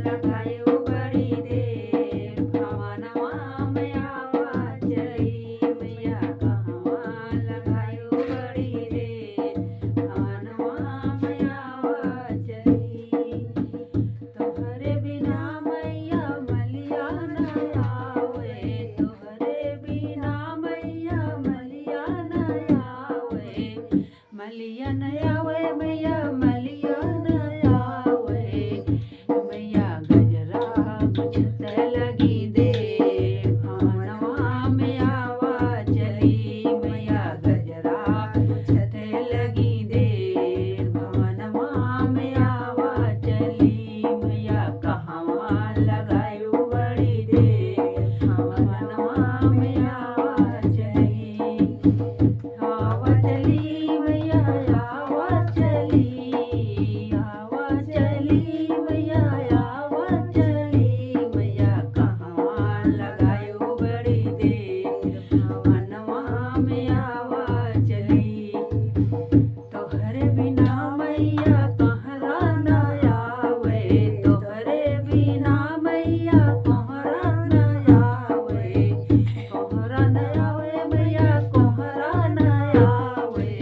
लगायो बड़ी देर भवनवा में आवा चली मैया कहवा लगायो बड़ी देर भवनवा में आवा चली तोहरे बिना मैया मलिया न आवे तोहरे बिना मैया मलिया न आवे मलिया न आवे मैया मलिया न आवे मैया गजरा बुझत लगी दे भवनवा में आवा चली मैया गजरा बुझत लगी दे भवनवा में आवा चली मैया कहवा लगायो बड़ी दे भवनवा में आवा चली आवा चली मैया आवा चली मैया आवा चली मैया कहवा लगायो बड़ी देर भवनवा में आवा चली तोहरे बिना मैया कहरा न आवे तोहरे बिना मैया कहरा न आवे कहरा न आवे मैया कहरा न आवे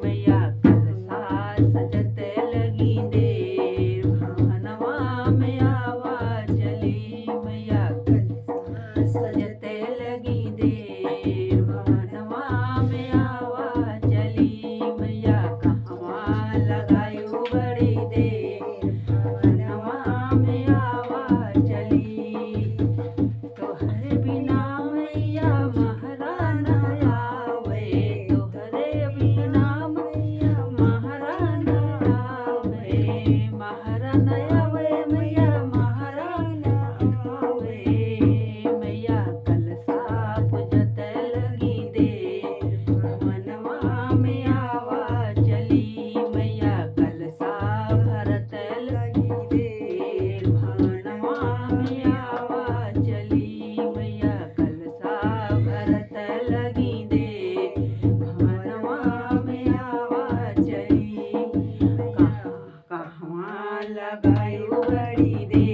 मैया कलसा सजत लगी देर भवनवा में आवा चली मैया कलसा सजत लगी देर भवनवा में आवा चली मैया कहवा लगायो बड़ी देर भवनवा में आवा चली तोहरे बिना मैया महरा न आवे तोहरे बिना मैया महरा न आवे महरा न आवे मैया महरा न आवे मैया कलसा पूजत लगी देर भवनवा में आवा चली मैया कलसा भरत लगी देर भवनवा में आवा चली मैया कलसा भरत लगी देर भवनवा में आवा चली कहवा लगायो बड़ी देर